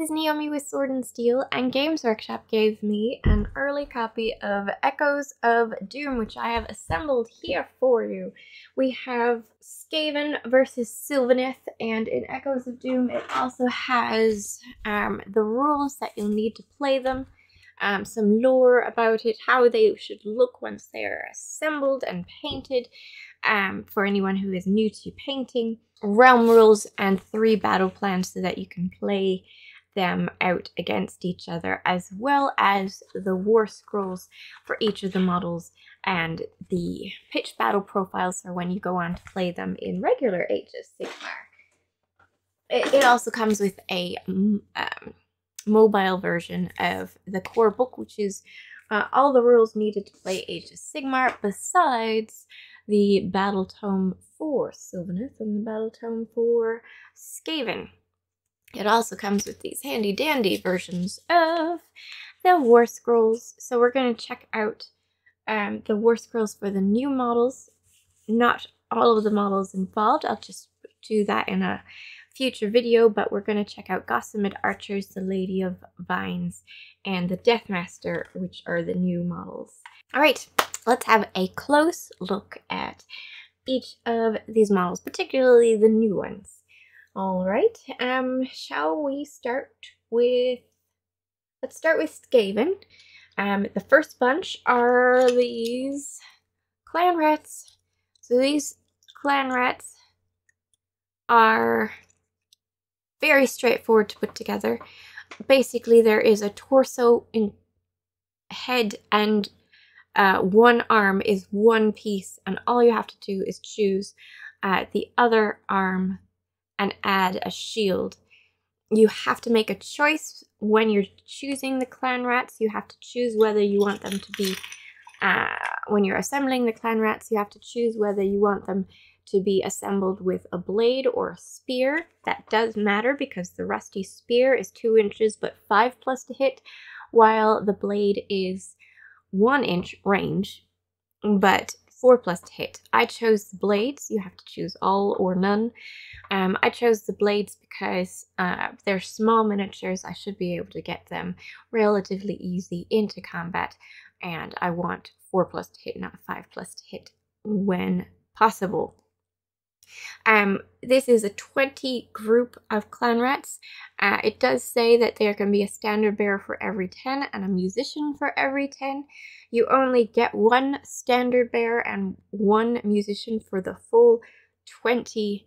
is Naomi with Sword and Steel, and Games Workshop gave me an early copy of Echoes of Doom, which I have assembled here for you. We have Skaven versus Sylvaneth, and in Echoes of Doom it also has the rules that you'll need to play them, some lore about it, how they should look once they're assembled and painted, for anyone who is new to painting, realm rules, and 3 battle plans so that you can play them out against each other, as well as the Warscrolls for each of the models and the pitch battle profiles for when you go on to play them in regular Age of Sigmar. It also comes with a mobile version of the core book, which is all the rules needed to play Age of Sigmar, besides the battle tome for Sylvaneth and the battle tome for Skaven. It also comes with these handy dandy versions of the Warscrolls. So we're going to check out the Warscrolls for the new models. Not all of the models involved. I'll just do that in a future video, but we're going to check out Gossamid Archers, the Lady of Vines, and the Deathmaster, which are the new models. Alright, let's have a close look at each of these models, particularly the new ones. Alright, shall we start with... Let's start with Skaven. The first bunch are these clan rats. So these clan rats are very straightforward to put together. Basically, there is a torso, in head, and one arm is one piece, and all you have to do is choose the other arm and add a shield. You have to make a choice when you're choosing the clan rats. You have to choose whether you want them to be, when you're assembling the clan rats, you have to choose whether you want them to be assembled with a blade or a spear. That does matter because the rusty spear is 2 inches but 5+ to hit, while the blade is 1 inch range but 4+ to hit. I chose the blades. You have to choose all or none. I chose the blades because they're small miniatures. I should be able to get them relatively easy into combat, and I want 4+ to hit, not 5+ to hit when possible. This is a 20 group of clan rats. It does say that there can be a standard bearer for every 10 and a musician for every 10. You only get 1 standard bearer and 1 musician for the full 20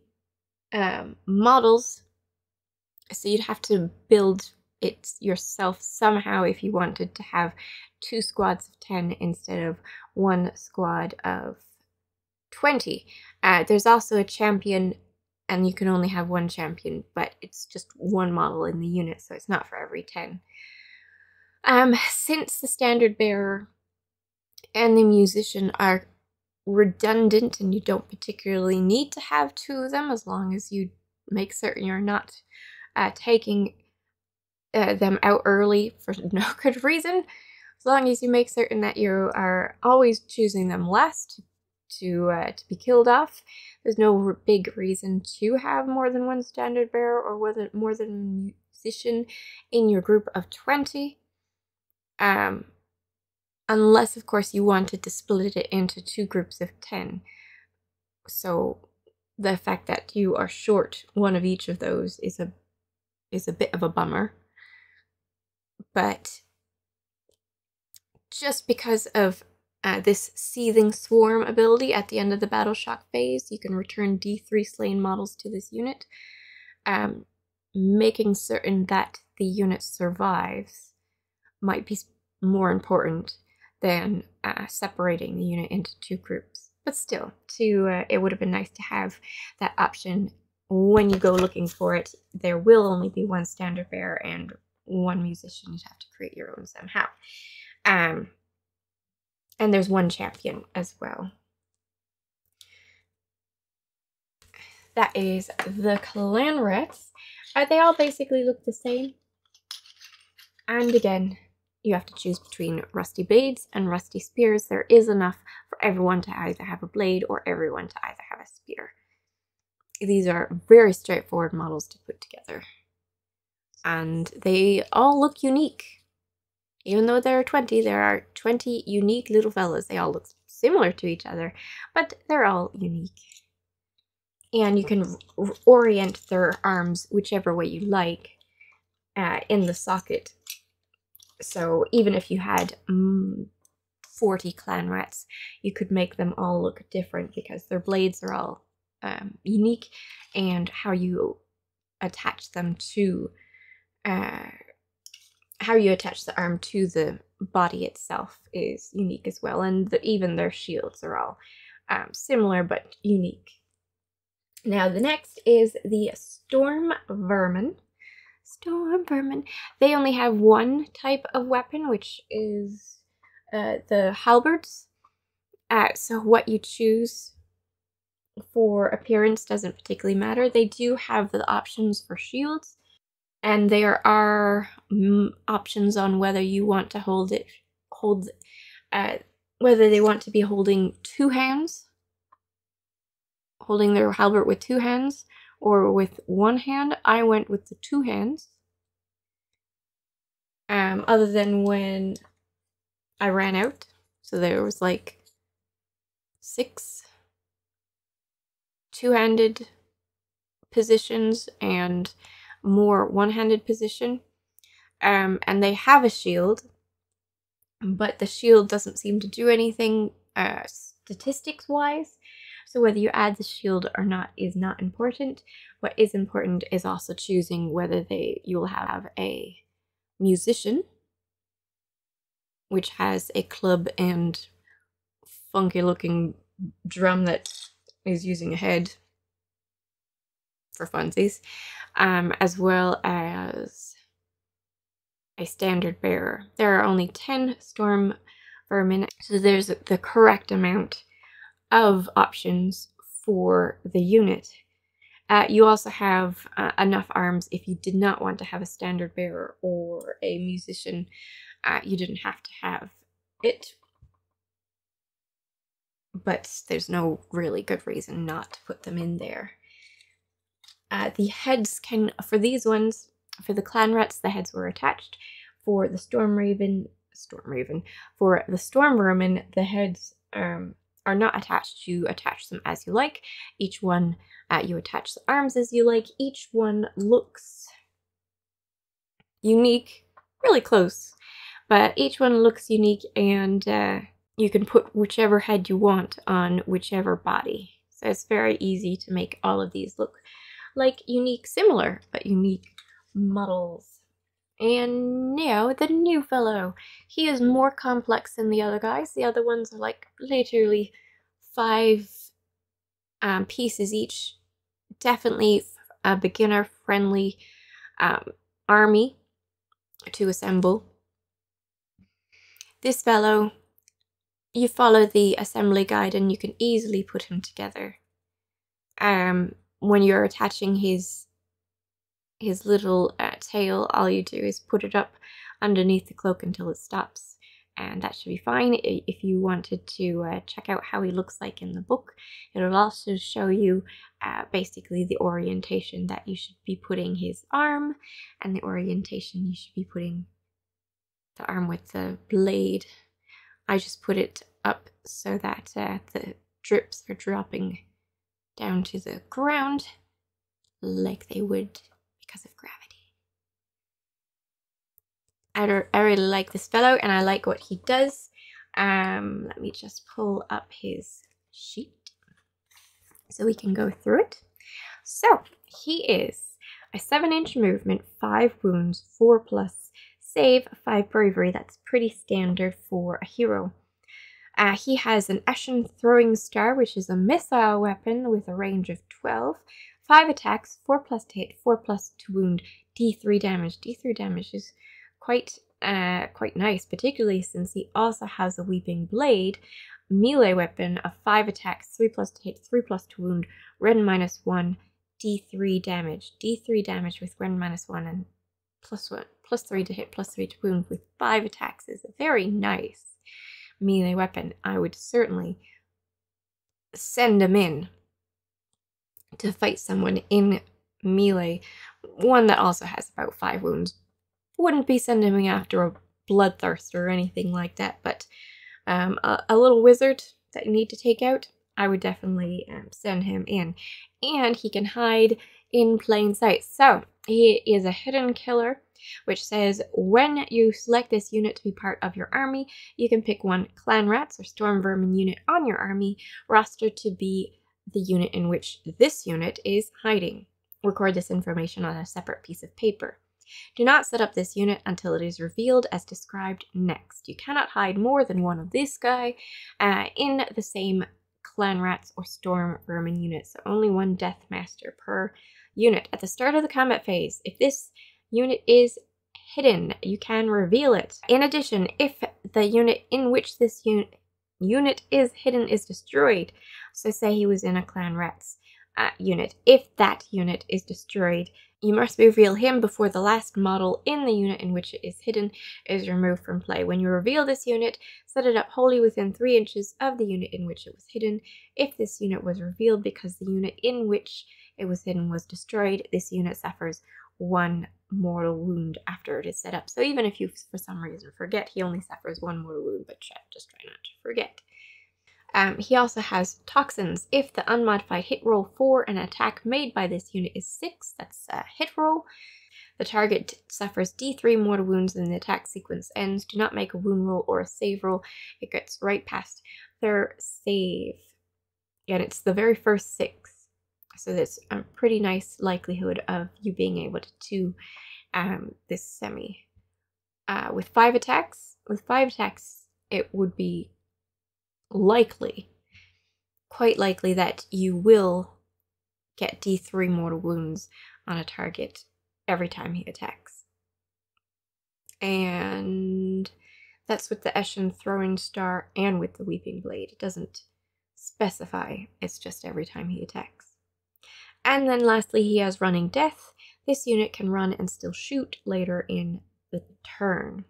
models. So you'd have to build it yourself somehow if you wanted to have 2 squads of 10 instead of 1 squad of 20. There's also a champion, and you can only have 1 champion, but it's just 1 model in the unit, so it's not for every 10. Since the standard bearer and the musician are redundant and you don't particularly need to have 2 of them, as long as you make certain you're not taking them out early for no good reason, as long as you make certain that you are always choosing them last to be killed off, there's no big reason to have more than 1 standard bearer or more than 1 musician in your group of 20. Unless, of course, you wanted to split it into 2 groups of 10. So the fact that you are short 1 of each of those is a bit of a bummer. But just because of this Seething Swarm ability at the end of the Battle Shock phase, you can return D3 slain models to this unit, making certain that the unit survives might be more important than separating the unit into 2 groups. But still, it would have been nice to have that option when you go looking for it. There will only be 1 standard bearer and 1 musician. You'd have to create your own somehow. And there's 1 champion as well. That is the clan rats. They all basically look the same. And again, you have to choose between rusty blades and rusty spears. There is enough for everyone to either have a blade or everyone to either have a spear. These are very straightforward models to put together. and they all look unique. Even though there are 20, there are 20 unique little fellas. They all look similar to each other, but they're all unique. And you can orient their arms whichever way you like in the socket. So even if you had 40 clan rats, you could make them all look different because their blades are all unique, and how you attach them to how you attach the arm to the body itself is unique as well, and even their shields are all similar but unique. Now the next is the Storm Vermin. Storm Vermin. They only have one type of weapon, which is the halberds. So what you choose for appearance doesn't particularly matter. They do have the options for shields, and there are options on whether you want to whether they want to be holding two hands, holding their halberd with two hands, or with one hand. I went with the two hands. Other than when I ran out. So there was like 6 two-handed positions and more one-handed position. And they have a shield, but the shield doesn't seem to do anything statistics-wise. So whether you add the shield or not is not important. What is important is also choosing whether you'll have a musician, which has a club and funky looking drum that is using a head for funsies, as well as a standard bearer. There are only 10 Storm Vermin, so there's the correct amount of options for the unit. You also have enough arms if you did not want to have a standard bearer or a musician. You didn't have to have it, but there's no really good reason not to put them in there. The heads for these ones, for the clan rats, the heads were attached. For the for the Storm Vermin, the heads are not attached. You attach them as you like. Each one, you attach the arms as you like. Each one looks unique, really close, but each one looks unique, and you can put whichever head you want on whichever body. So it's very easy to make all of these look like similar, but unique models. And now the new fellow. He is more complex than the other guys. The other ones are like literally 5 pieces each. Definitely a beginner-friendly army to assemble. This fellow, you follow the assembly guide and you can easily put him together. When you're attaching his little tail, all you do is put it up underneath the cloak until it stops, and that should be fine. If you wanted to check out how he looks like in the book, it'll also show you basically the orientation that you should be putting his arm, and the orientation you should be putting the arm with the blade. I just put it up so that the drips are dropping down to the ground like they would because of gravity. I really like this fellow, and I like what he does. Let me just pull up his sheet so we can go through it. So he is a 7-inch movement, 5 wounds, 4+ save, 5 bravery. That's pretty standard for a hero. He has an Eshin throwing star, which is a missile weapon with a range of 12. 5 attacks, 4+ to hit, 4+ to wound, D3 damage. D3 damage is quite nice, particularly since he also has a Weeping Blade, melee weapon of 5 attacks, 3+ to hit, 3+ to wound, rend -1, D3 damage. D3 damage with rend -1 and +3 to hit, +3 to wound with 5 attacks is a very nice melee weapon. I would certainly send him in to fight someone in melee, one that also has about 5 wounds. Wouldn't be sending him after a bloodthirster or anything like that, but a little wizard that you need to take out, I would definitely send him in. And he can hide in plain sight. So he is a hidden killer, which says when you select this unit to be part of your army, you can pick one clan rats or storm vermin unit on your army roster to be the unit in which this unit is hiding. Record this information on a separate piece of paper. Do not set up this unit until it is revealed as described next. You cannot hide more than one of this guy in the same clan rats or storm vermin unit, so only one death master per unit. At the start of the combat phase, if this unit is hidden, you can reveal it. In addition, if the unit in which this unit is hidden is destroyed, so say he was in a clan rats unit, if that unit is destroyed, you must reveal him before the last model in the unit in which it is hidden is removed from play. When you reveal this unit, set it up wholly within 3 inches of the unit in which it was hidden. If this unit was revealed because the unit in which it was hidden was destroyed, this unit suffers 1 mortal wound after it is set up. So even if you, for some reason, forget, he only suffers 1 mortal wound, but just try not to forget. He also has toxins. If the unmodified hit roll for an attack made by this unit is 6, that's a hit roll, the target suffers D3 mortal wounds and the attack sequence ends. Do not make a wound roll or a save roll. It gets right past their save. And it's the very first 6. So there's a pretty nice likelihood of you being able to this semi. With 5 attacks, it would be quite likely that you will get D3 mortal wounds on a target every time he attacks. And that's with the Eshin Throwing Star and with the Weeping Blade. It doesn't specify, it's just every time he attacks. And then lastly, he has Running Death. This unit can run and still shoot later in the turn.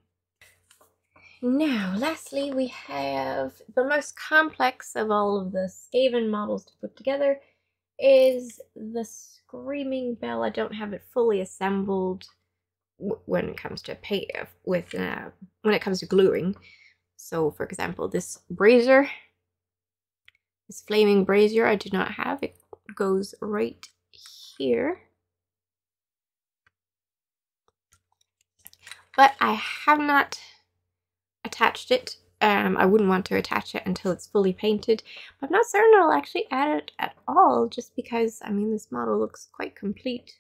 Now, lastly, we have the most complex of all of the Skaven models to put together is the Screaming Bell. I don't have it fully assembled when it comes to when it comes to gluing. So, for example, this brazier, this flaming brazier, I do not have. It goes right here. But I have not attached it. I wouldn't want to attach it until it's fully painted, but I'm not certain I'll actually add it at all, just because, I mean, this model looks quite complete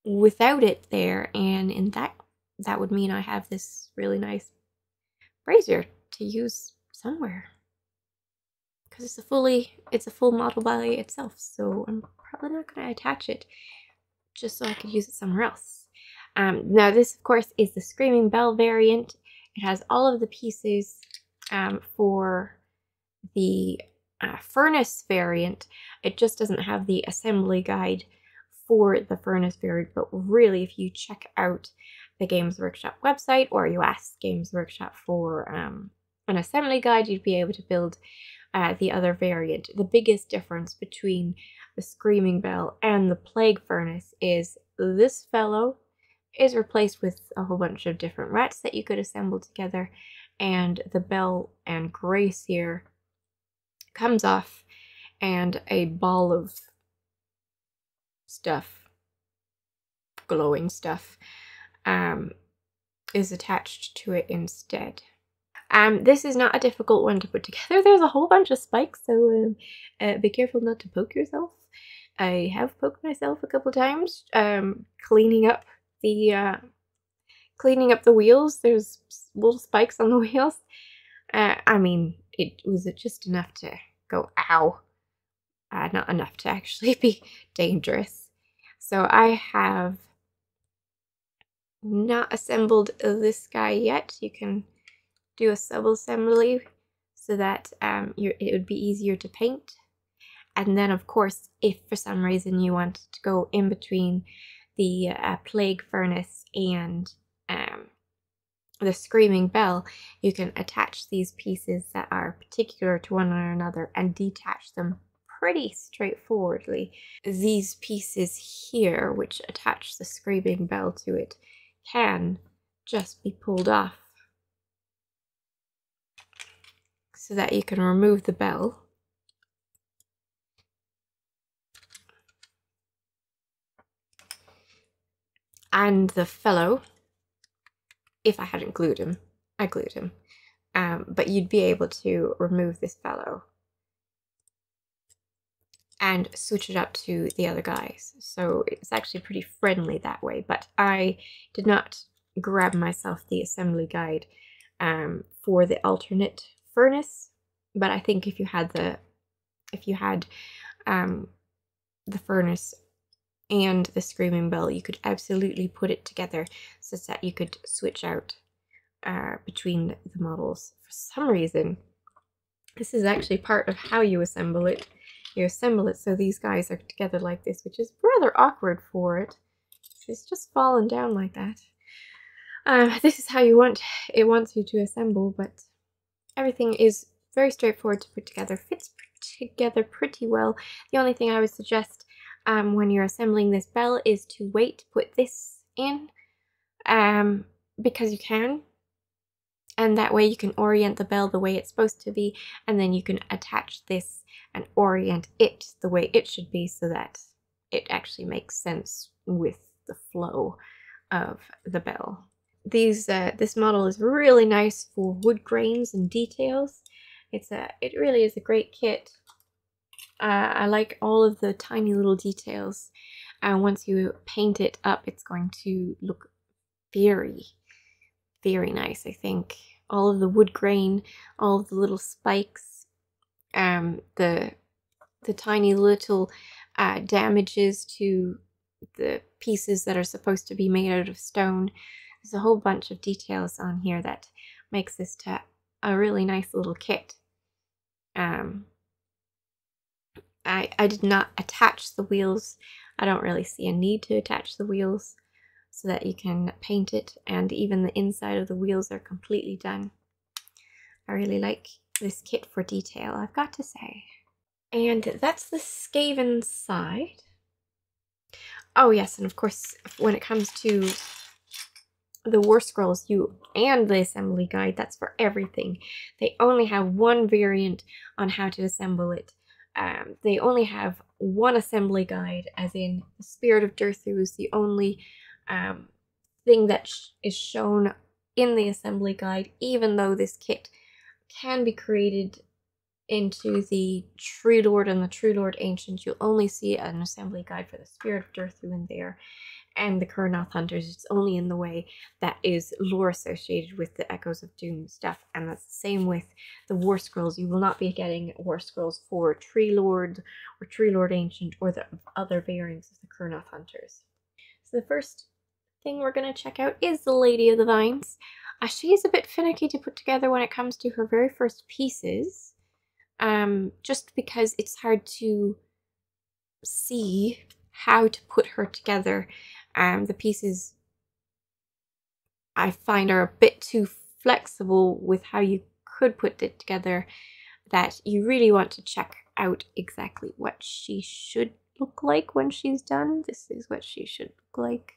without it there, and in that would mean I have this really nice brazier to use somewhere, because it's a full model by itself, so I'm probably not going to attach it just so I could use it somewhere else. Now this, of course, is the Screaming Bell variant. It has all of the pieces for the Furnace variant. It just doesn't have the assembly guide for the Furnace variant, but really, if you check out the Games Workshop website, or you ask Games Workshop for an assembly guide, you'd be able to build the other variant. The biggest difference between the Screaming Bell and the Plague Furnace is this fellow is replaced with a whole bunch of different rats that you could assemble together, and the bell and grace here comes off, and a ball of stuff, glowing stuff, is attached to it instead. This is not a difficult one to put together. There's a whole bunch of spikes, so be careful not to poke yourself. I have poked myself a couple times cleaning up the wheels. There's little spikes on the wheels. I mean, it was just enough to go ow, not enough to actually be dangerous. So I have not assembled this guy yet. You can do a sub-assembly so that it would be easier to paint. And then, of course, if for some reason you want to go in between the Plague Furnace and the Screaming Bell, you can attach these pieces that are particular to one another and detach them pretty straightforwardly. These pieces here, which attach the screaming bell to it, can just be pulled off so that you can remove the bell. And the fellow, if I hadn't glued him, I glued him, but you'd be able to remove this fellow and switch it up to the other guys. So it's actually pretty friendly that way, but I did not grab myself the assembly guide for the alternate furnace, but I think if you had the furnace and the screaming bell, you could absolutely put it together so that you could switch out between the models. For some reason, this is actually part of how you assemble it. You assemble it so these guys are together like this, which is rather awkward for it. It's just fallen down like that. This is how it wants you to assemble, but everything is very straightforward to put together, fits together pretty well. The only thing I would suggest when you're assembling this bell is to wait to put this in, because you can, and that way you can orient the bell the way it's supposed to be, and then you can attach this and orient it the way it should be so that it actually makes sense with the flow of the bell. This model is really nice for wood grains and details. It really is a great kit. I like all of the tiny little details. Once you paint it up, it's going to look very, very nice, I think. All of the wood grain, all of the little spikes, the tiny little damages to the pieces that are supposed to be made out of stone. There's a whole bunch of details on here that makes this a really nice little kit. I did not attach the wheels. I don't really see a need to attach the wheels so that you can paint it, and even the inside of the wheels are completely done. I really like this kit for detail, I've got to say. And that's the Skaven side. Oh yes, and of course, when it comes to the Warscrolls and the assembly guide, that's for everything. They only have one variant on how to assemble it. They only have one assembly guide, as in the Spirit of Durthu is the only thing that is shown in the assembly guide, even though this kit can be created into the Tree Lord and the Tree Lord Ancient. You'll only see an assembly guide for the Spirit of Durthu in there, and the Kurnoth Hunters. It's only in the way that is lore associated with the Echoes of Doom stuff, and that's the same with the Warscrolls. You will not be getting Warscrolls for Tree Lord or Tree Lord Ancient or the other variants of the Kurnoth Hunters. So the first thing we're going to check out is the Lady of the Vines. She is a bit finicky to put together when it comes to her very first pieces, just because it's hard to see how to put her together. The pieces I find are a bit too flexible with how you could put it together, that you really want to check out exactly what she should look like when she's done. This is what she should look like.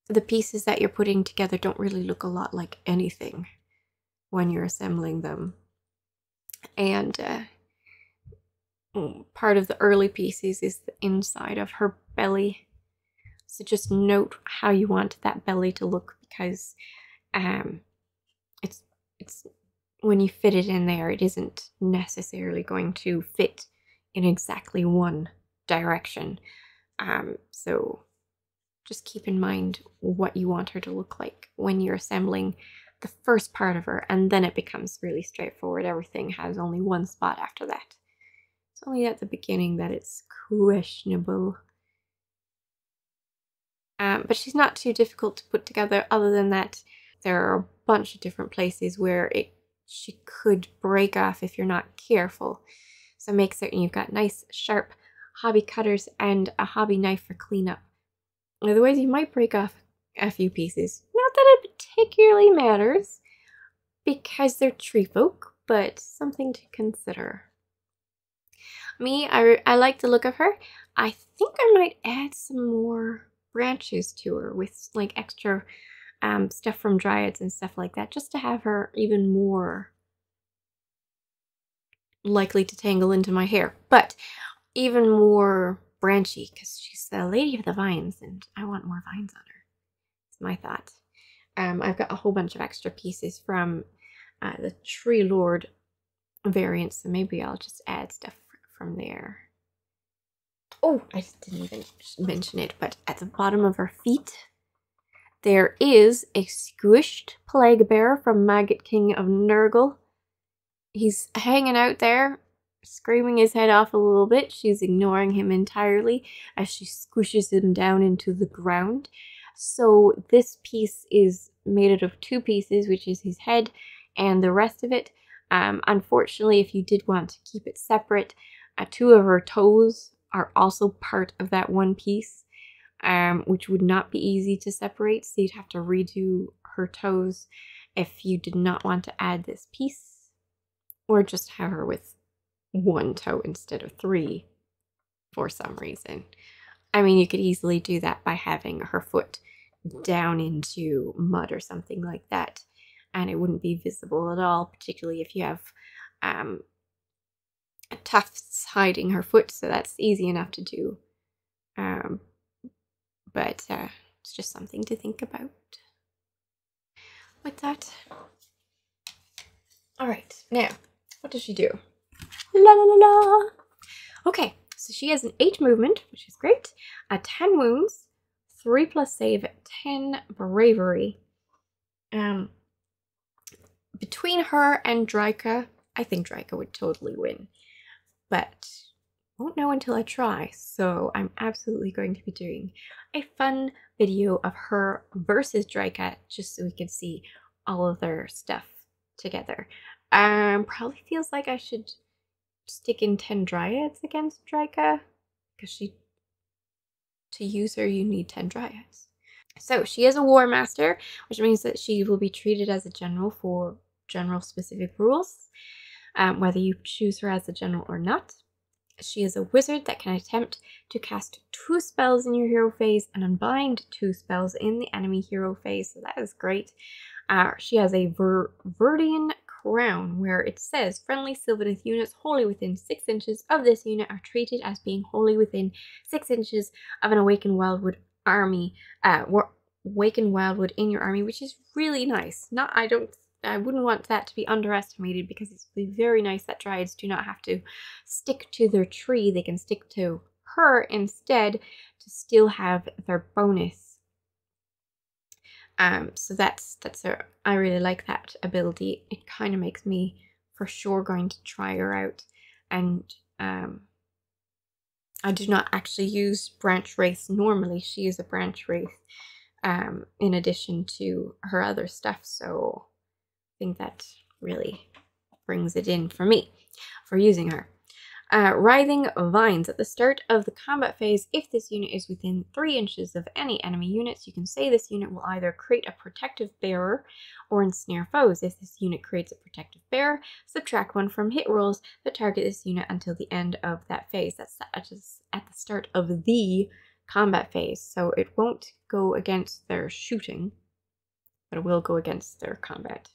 The pieces that you're putting together don't really look a lot like anything when you're assembling them. And part of the early pieces is the inside of her belly. So just note how you want that belly to look, because it's when you fit it in there, it isn't necessarily going to fit in exactly one direction. So just keep in mind what you want her to look like when you're assembling the first part of her, and then it becomes really straightforward. Everything has only one spot after that. It's only at the beginning that it's questionable. But she's not too difficult to put together, other than that there are a bunch of different places where she could break off if you're not careful. So make certain you've got nice sharp hobby cutters and a hobby knife for cleanup. Otherwise you might break off a few pieces. Not that it particularly matters, because they're tree folk, but something to consider. I like the look of her. I think I might add some more branches to her with like extra stuff from dryads and stuff like that, just to have her even more likely to tangle into my hair, but even more branchy because she's the lady of the vines and I want more vines on her. It's my thought. I've got a whole bunch of extra pieces from the Tree Lord variant, so maybe I'll just add stuff from there. Oh, I just didn't even mention it, but at the bottom of her feet, there is a squished plague bear from Maggot King of Nurgle. He's hanging out there, screaming his head off a little bit. She's ignoring him entirely as she squishes him down into the ground. So this piece is made out of two pieces, which is his head and the rest of it. Unfortunately, if you did want to keep it separate, two of her toes are also part of that one piece, which would not be easy to separate. So you'd have to redo her toes if you did not want to add this piece, or just have her with one toe instead of three for some reason. I mean, you could easily do that by having her foot down into mud or something like that, and it wouldn't be visible at all, particularly if you have tufts hiding her foot, so that's easy enough to do. But it's just something to think about with that. All right, now, what does she do? La la la la! Okay, so she has an 8 movement, which is great, 10 wounds, 3+ save, 10 bravery. Between her and Dryka, I think Dryka would totally win, but won't know until I try, so I'm absolutely going to be doing a fun video of her versus Dryka, just so we can see all of their stuff together. Probably feels like I should stick in 10 dryads against Dryka, because to use her you need 10 dryads. So she is a war master, which means that she will be treated as a general for general specific rules, whether you choose her as a general or not. She is a wizard that can attempt to cast 2 spells in your hero phase and unbind 2 spells in the enemy hero phase, so that is great. She has a Verdian crown, where it says friendly Sylvaneth units wholly within 6 inches of this unit are treated as being wholly within 6 inches of an Awakened Wildwood army, Awakened Wildwood in your army, which is really nice. I wouldn't want that to be underestimated, because it's very nice that Dryads do not have to stick to their tree. They can stick to her instead to still have their bonus. So I really like that ability. It kind of makes me for sure going to try her out. And I do not actually use Branch Wraith normally. She is a Branch Wraith in addition to her other stuff, so I think that really brings it in for me for using her. Writhing Vines. At the start of the combat phase, if this unit is within 3 inches of any enemy units, you can say this unit will either create a protective bearer or ensnare foes. If this unit creates a protective bearer, subtract 1 from hit rolls that target this unit until the end of that phase. That's at the start of the combat phase, so it won't go against their shooting, but it will go against their combat.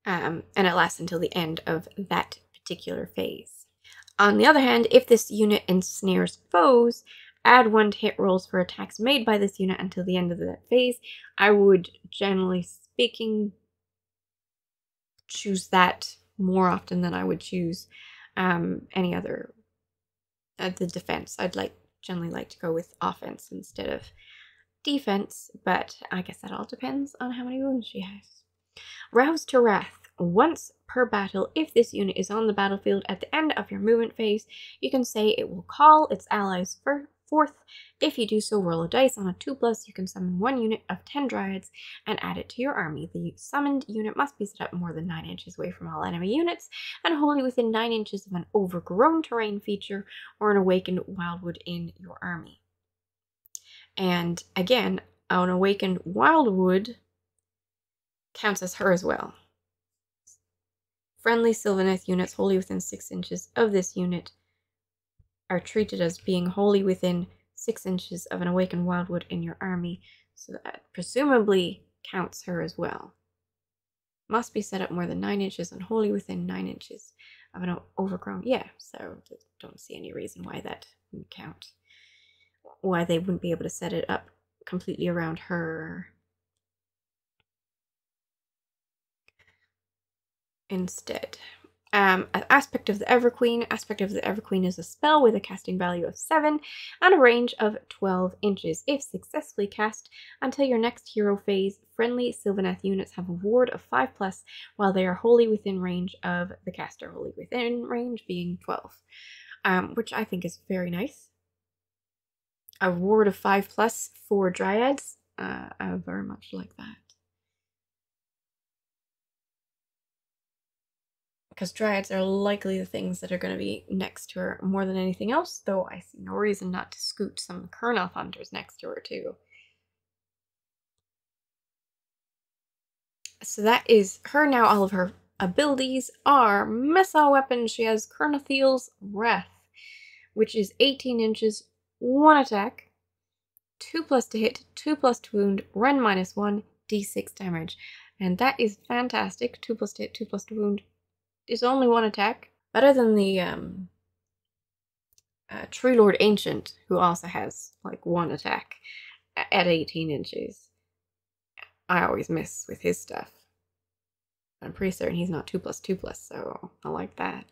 And it lasts until the end of that particular phase. On the other hand, if this unit ensnares foes, add 1 to hit rolls for attacks made by this unit until the end of that phase. I would, generally speaking, choose that more often than I would choose any other the defense. I'd generally like to go with offense instead of defense, but I guess that all depends on how many wounds she has. Rouse to Wrath. Once per battle, if this unit is on the battlefield at the end of your movement phase, you can say it will call its allies forth. If you do so, roll a dice. On a 2+, you can summon 1 unit of 10 dryads and add it to your army. The summoned unit must be set up more than 9 inches away from all enemy units and wholly within 9 inches of an overgrown terrain feature or an awakened wildwood in your army. And again, an awakened wildwood counts as her as well. Friendly Sylvaneth units wholly within 6 inches of this unit are treated as being wholly within 6 inches of an awakened wildwood in your army, so that presumably counts her as well. Must be set up more than 9 inches and wholly within 9 inches of an overgrown. Yeah, so don't see any reason why that wouldn't count. Why they wouldn't be able to set it up completely around her instead. An aspect of the Everqueen. Aspect of the Everqueen is a spell with a casting value of 7 and a range of 12 inches. If successfully cast, until your next hero phase, friendly Sylvaneth units have a ward of 5+, while they are wholly within range of the caster, wholly within range being 12, which I think is very nice. A ward of 5+ for Dryads. I very much like that. Because Dryads are likely the things that are going to be next to her more than anything else, though I see no reason not to scoot some Kurnoth Hunters next to her too. So that is her now. All of her abilities are missile weapons. She has Kernothiel's Wrath, which is 18 inches, 1 attack, 2+ to hit, 2+ to wound, Ren -1, d6 damage. And that is fantastic. 2+ to hit, 2+ to wound. Is only 1 attack. Better than the Tree Lord Ancient, who also has like 1 attack at 18 inches. I always miss with his stuff. I'm pretty certain he's not 2+, 2+, so I like that.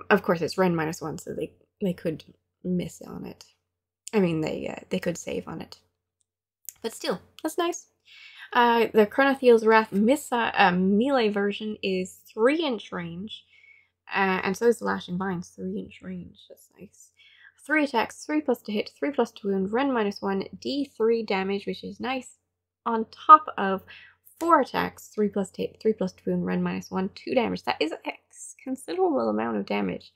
Of course, it's Ren -1, so they could miss on it. I mean, they could save on it. But still, that's nice. The Kernothiel's Wrath melee version is 3-inch range, and so is the Lashing Vines, 3-inch range. That's nice. 3 attacks, 3+ to hit, 3+ to wound, Ren -1, d3 damage, which is nice. On top of 4 attacks, 3+ to hit, 3+ to wound, Ren -1, 2 damage. That is a considerable amount of damage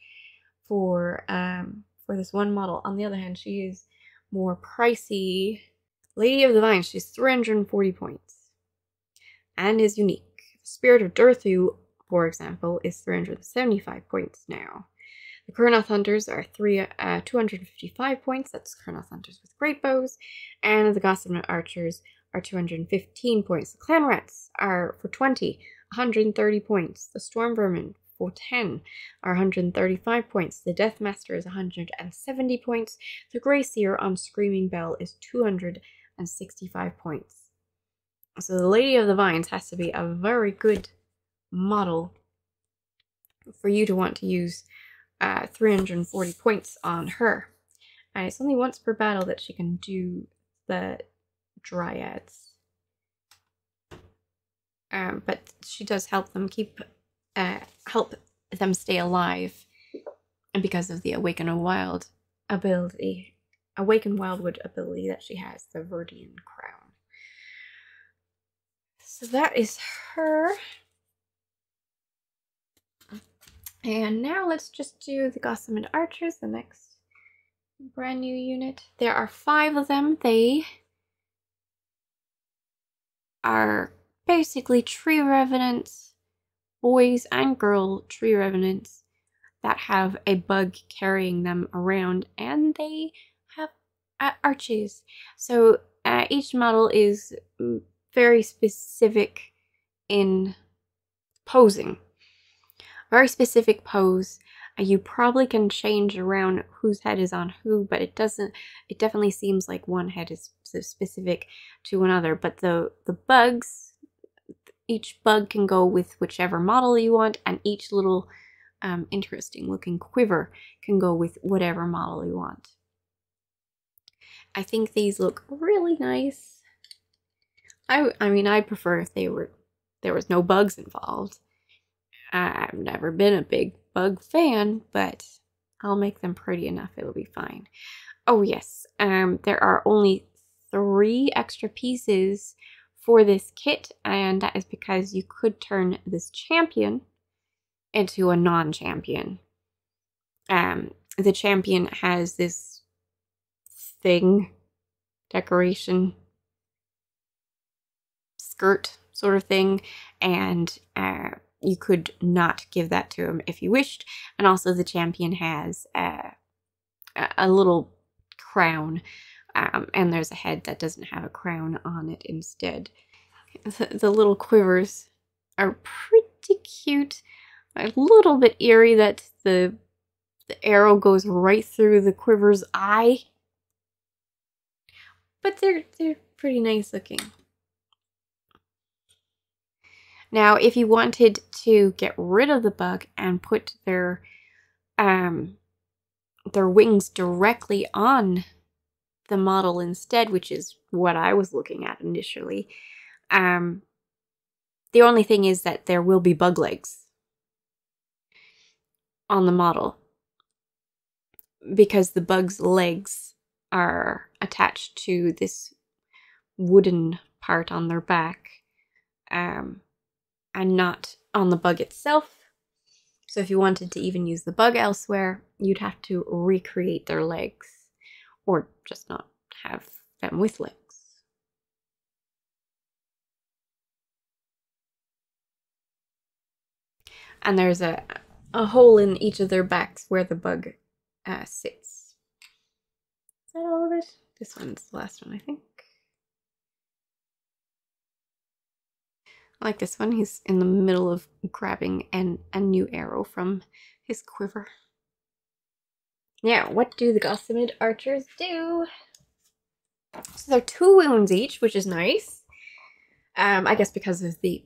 for this one model. On the other hand, she is more pricey. Lady of the Vines, she's 340 points and is unique. Spirit of Durthu, for example, is 375 points now. The Kurnoth Hunters are 255 points. That's Kurnoth Hunters with great bows. And the Gossamid Archers are 215 points. The Clan Rats are for 20, 130 points. The Storm Vermin for 10 are 135 points. The Deathmaster is 170 points. The Grey Seer on Screaming Bell is 265 points. So the Lady of the Vines has to be a very good model for you to want to use 340 points on her. And it's only once per battle that she can do the Dryads. But she does help them help them stay alive, and because of the Awakened Wildwood ability that she has, the Verdian Crown. So that is her. And now let's just do the Gossamid Archers, the next brand new unit. There are 5 of them. They are basically tree revenants, boys and girl tree revenants that have a bug carrying them around, and they have arches. So each model is very specific in posing. Very specific pose. You probably can change around whose head is on who, but it definitely seems like one head is specific to another. But the bugs, each bug can go with whichever model you want, and each little interesting looking quiver can go with whatever model you want. I think these look really nice. I mean, I prefer if there was no bugs involved. I've never been a big bug fan, but I'll make them pretty enough. It'll be fine. Oh yes, there are only 3 extra pieces for this kit, and that is because you could turn this champion into a non-champion. The champion has this decoration, skirt sort of thing, and you could not give that to him if you wished. And also the champion has a little crown, and there's a head that doesn't have a crown on it instead. The little quivers are pretty cute. A little bit eerie that the arrow goes right through the quiver's eye. But they're pretty nice looking. Now, if you wanted to get rid of the bug and put their wings directly on the model instead, which is what I was looking at initially, the only thing is that there will be bug legs on the model because the bug's legs are attached to this wooden part on their back, and not on the bug itself. So if you wanted to even use the bug elsewhere, you'd have to recreate their legs, or just not have them with legs. And there's a hole in each of their backs where the bug sits. Is that all of it? This one's the last one, I think. I like this one. He's in the middle of grabbing a new arrow from his quiver. Now, what do the Gossamid Archers do? So they're 2 wounds each, which is nice. I guess because of the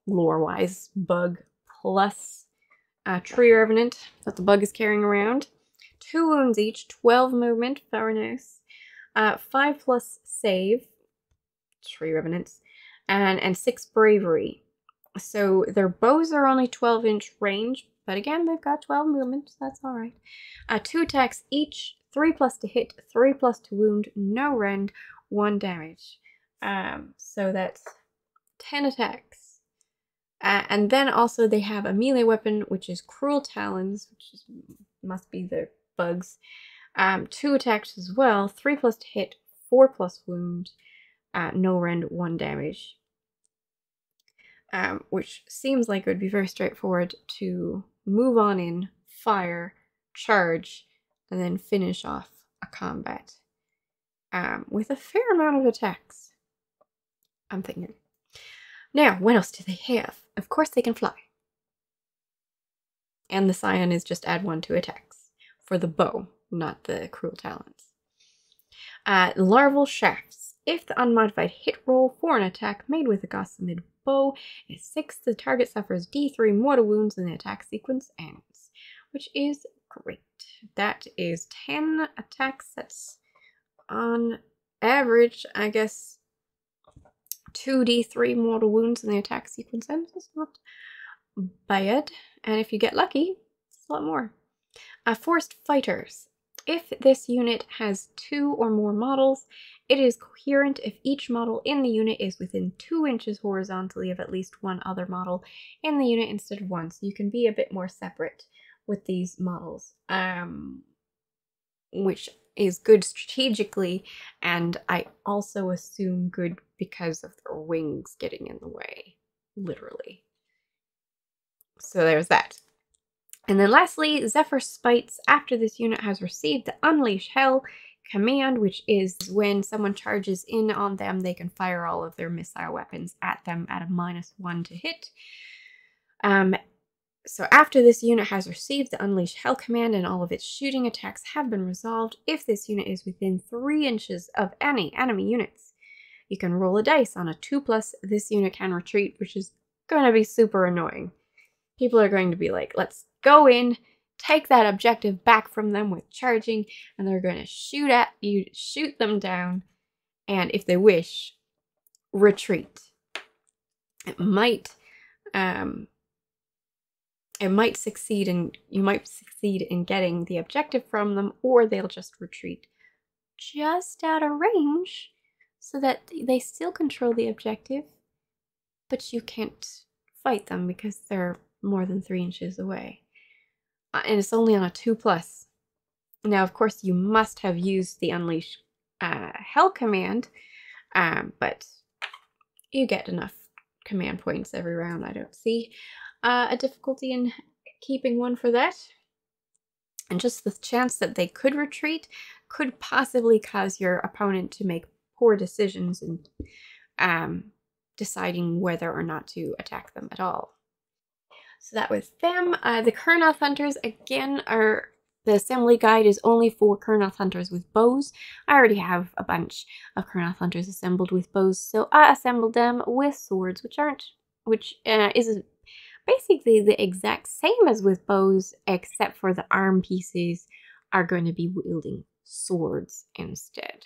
lore-wise bug plus tree revenant that the bug is carrying around. 2 wounds each, 12 movement, very nice. 5+ save, tree revenants, and 6 bravery. So their bows are only 12-inch range, but again, they've got 12 movement, so that's alright. 2 attacks each, 3+ to hit, 3+ to wound, no rend, 1 damage. So that's 10 attacks. And then also they have a melee weapon, which is Cruel Talons, which must be the bugs. 2 attacks as well, 3+ to hit, 4+ wound, no rend, 1 damage. Which seems like it would be very straightforward to move on in, fire, charge, and then finish off a combat with a fair amount of attacks, I'm thinking. Now, what else do they have? Of course they can fly. And the scion is just add 1 to attacks for the bow, not the Cruel Talons. Larval shafts. If the unmodified hit roll for an attack made with a Gossamid bow is 6, the target suffers D3 mortal wounds and the attack sequence ends, which is great. That is 10 attacks. That's on average, I guess, 2d3 mortal wounds and the attack sequence ends. That's not bad. And if you get lucky, it's a lot more. Forced fighters. If this unit has 2 or more models, it is coherent if each model in the unit is within 2 inches horizontally of at least 1 other model in the unit instead of 1. So you can be a bit more separate with these models, which is good strategically, and I also assume good because of their wings getting in the way, literally. So there's that. And then lastly, Zephyr Spites. After this unit has received the Unleash Hell command, which is when someone charges in on them, they can fire all of their missile weapons at them at a -1 to hit. So after this unit has received the Unleash Hell command and all of its shooting attacks have been resolved, if this unit is within 3 inches of any enemy units, you can roll a dice. On a 2+, this unit can retreat, which is going to be super annoying. People are going to be like, let's go in, take that objective back from them with charging, and they're going to shoot at you, shoot them down, and if they wish, retreat. It might succeed, and you might succeed in getting the objective from them, or they'll just retreat just out of range so that they still control the objective, but you can't fight them because they're more than 3 inches away. And it's only on a 2+. Now, of course, you must have used the Unleash Hell command, but you get enough command points every round, I don't see. a difficulty in keeping one for that. And just the chance that they could retreat could possibly cause your opponent to make poor decisions in deciding whether or not to attack them at all. So that was them. The Kurnoth Hunters, again, are... The assembly guide is only for Kurnoth Hunters with bows. I already have a bunch of Kurnoth Hunters assembled with bows, so I assembled them with swords, which is basically the exact same as with bows, except for the arm pieces are going to be wielding swords instead.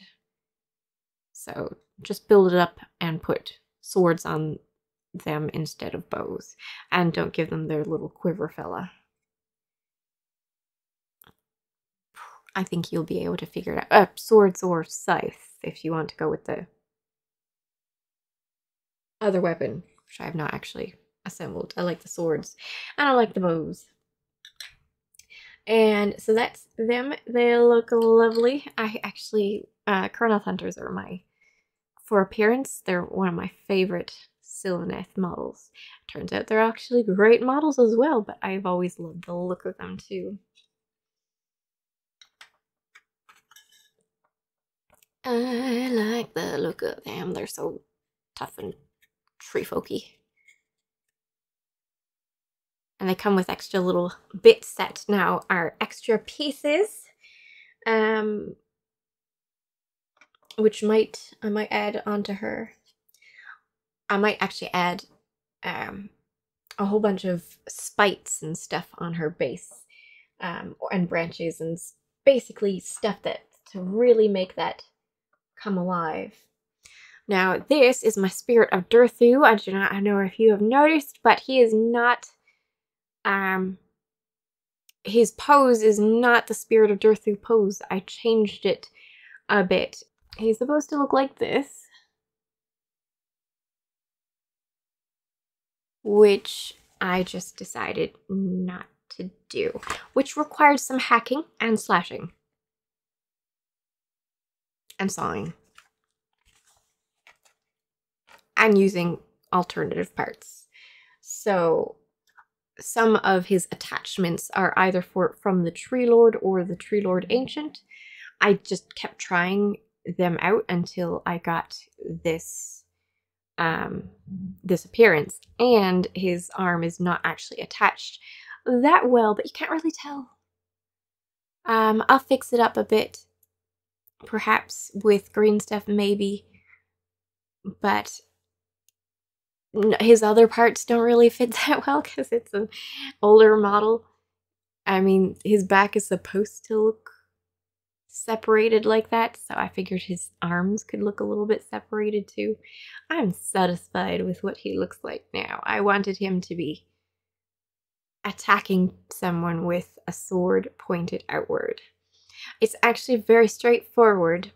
So just build it up and put swords on them instead of bows, and don't give them their little quiver fella. I think you'll be able to figure it out. Swords or scythe, if you want to go with the other weapon, which I have not actually assembled. I like the swords, and I like the bows. And so that's them. They look lovely. I actually, Kurnoth Hunters are for appearance, they're one of my favorite Sylvaneth models. Turns out they're actually great models as well, but I've always loved the look of them too. I like the look of them. They're so tough and tree folky. And they come with extra little bits that now are extra pieces. Which I might add onto her. I might actually add a whole bunch of spikes and stuff on her base. And branches and basically stuff that to really make that come alive. Now, this is my Spirit of Durthu. I do not know if you have noticed, but he is not, his pose is not the Spirit of Durthu pose. I changed it a bit. He's supposed to look like this, which I just decided not to do, which required some hacking and slashing and sawing and using alternative parts. So some of his attachments are either from the Tree Lord or the Tree Lord Ancient. I just kept trying them out until I got this this appearance, and his arm is not actually attached that well, but you can't really tell. I'll fix it up a bit, perhaps with green stuff maybe, but his other parts don't really fit that well because it's an older model. I mean, his back is supposed to look separated like that, so I figured his arms could look a little bit separated too. I'm satisfied with what he looks like now. I wanted him to be attacking someone with a sword pointed outward. It's actually very straightforward.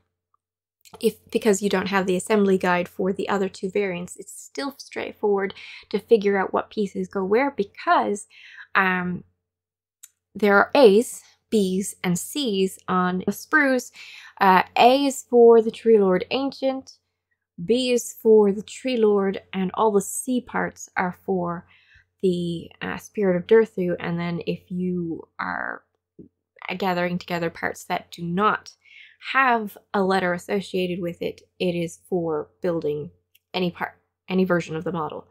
Because you don't have the assembly guide for the other two variants, it's still straightforward to figure out what pieces go where, because there are A's, B's, and C's on the sprues. A is for the Tree Lord Ancient, B is for the Tree Lord, and all the C parts are for the Spirit of Durthu. And then if you are gathering together parts that do not have a letter associated with it, it is for building any version of the model.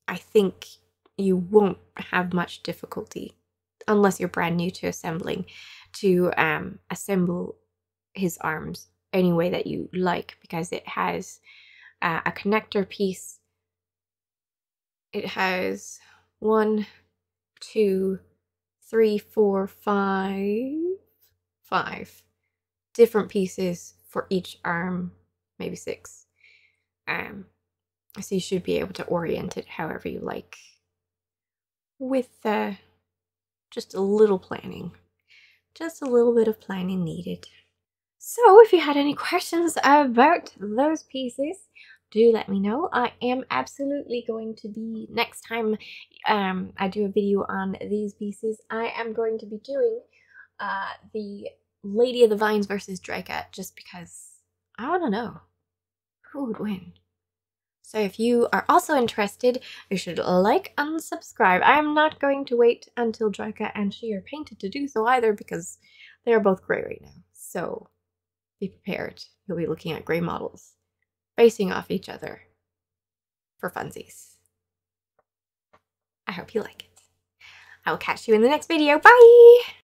I think you won't have much difficulty, unless you're brand new to assembling, to assemble his arms any way that you like, because it has a connector piece. It has 1, 2, 3, 4, 5 different pieces for each arm, maybe 6. So you should be able to orient it however you like, with just a little planning. Just a little bit of planning needed. So if you had any questions about those pieces, do let me know. I am absolutely going to be, next time I do a video on these pieces, I am going to be doing the Lady of the Vines versus Draca, just because I want to know who would win. So if you are also interested, you should like and subscribe. I am not going to wait until Draika and she are painted to do so either, because they are both gray right now. So be prepared. You'll be looking at gray models facing off each other for funsies. I hope you like it. I will catch you in the next video. Bye!